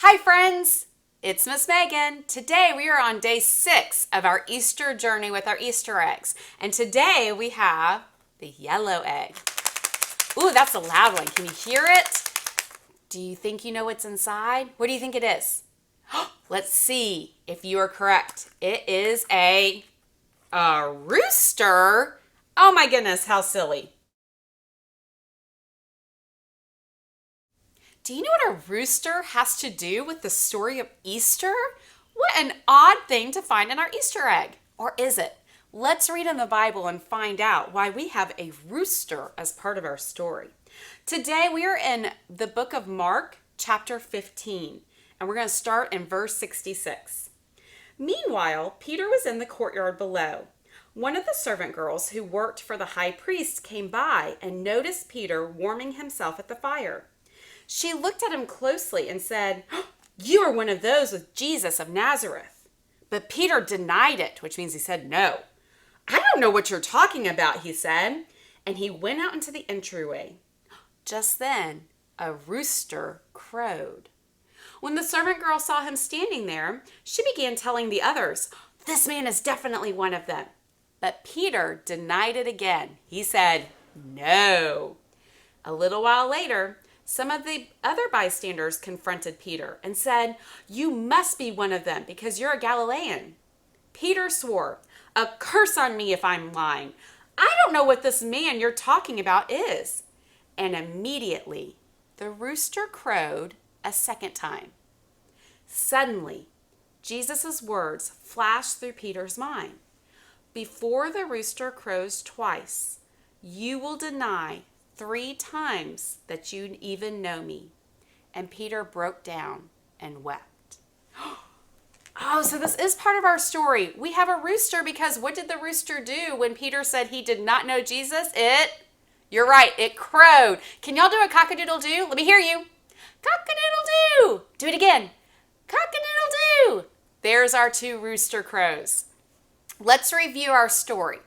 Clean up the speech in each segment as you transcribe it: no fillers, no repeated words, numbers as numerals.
Hi friends, it's Miss Megan. Today we are on day 6 of our Easter journey with our Easter eggs. And today we have the yellow egg. Ooh, that's a loud one. Can you hear it? Do you think you know what's inside? What do you think it is? Let's see if you are correct. It is a rooster. Oh my goodness, how silly. Do you know what a rooster has to do with the story of Easter? What an odd thing to find in our Easter egg. Or is it? Let's read in the Bible and find out why we have a rooster as part of our story. Today we are in the book of Mark, chapter 15, and we're going to start in verse 66. Meanwhile, Peter was in the courtyard below. One of the servant girls who worked for the high priest came by and noticed Peter warming himself at the fire. She looked at him closely and said, "You are one of those with Jesus of Nazareth." But Peter denied it, which means he said no. "I don't know what you're talking about," he said. And he went out into the entryway. Just then, a rooster crowed. When the servant girl saw him standing there, she began telling the others, "This man is definitely one of them." But Peter denied it again. He said, "No." A little while later, some of the other bystanders confronted Peter and said, "You must be one of them because you're a Galilean." Peter swore, "A curse on me if I'm lying. I don't know what this man you're talking about is." And immediately the rooster crowed a second time. Suddenly, Jesus' words flashed through Peter's mind. "Before the rooster crows twice, you will deny 3 times that you even know me." And Peter broke down and wept. Oh, so this is part of our story. We have a rooster because what did the rooster do when Peter said he did not know Jesus? You're right, it crowed. Can y'all do a cock-a-doodle-doo? Let me hear you. Cock-a-doodle-doo. Do it again. Cock-a-doodle-doo. There's our 2 rooster crows. Let's review our story.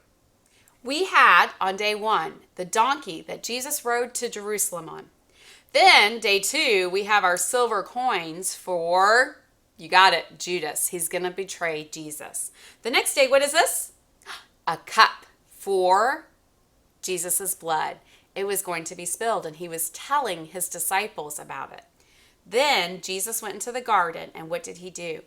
We had, on day 1, the donkey that Jesus rode to Jerusalem on. Then, day 2, we have our silver coins for, you got it, Judas. He's going to betray Jesus. The next day, what is this? A cup for Jesus' blood. It was going to be spilled, and he was telling his disciples about it. Then, Jesus went into the garden, and what did he do?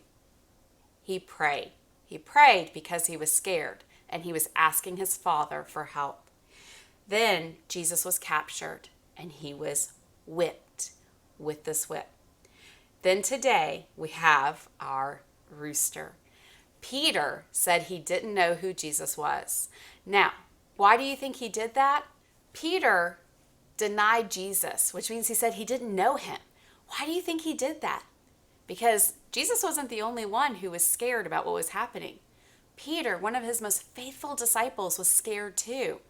He prayed. He prayed because he was scared. And he was asking his Father for help. Then Jesus was captured and he was whipped with this whip. Then today we have our rooster. Peter said he didn't know who Jesus was. Now, why do you think he did that? Peter denied Jesus, which means he said he didn't know him. Why do you think he did that? Because Jesus wasn't the only one who was scared about what was happening. Peter, one of his most faithful disciples, was scared too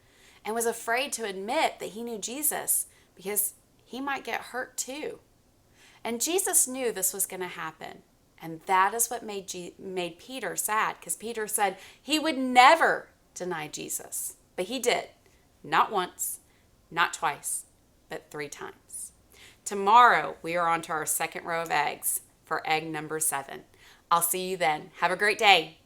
and was afraid to admit that he knew Jesus because he might get hurt too. And Jesus knew this was going to happen. And that is what made Peter sad, because Peter said he would never deny Jesus. But he did. Not once, not twice, but 3 times. Tomorrow, we are on to our second row of eggs for egg number 7. I'll see you then. Have a great day.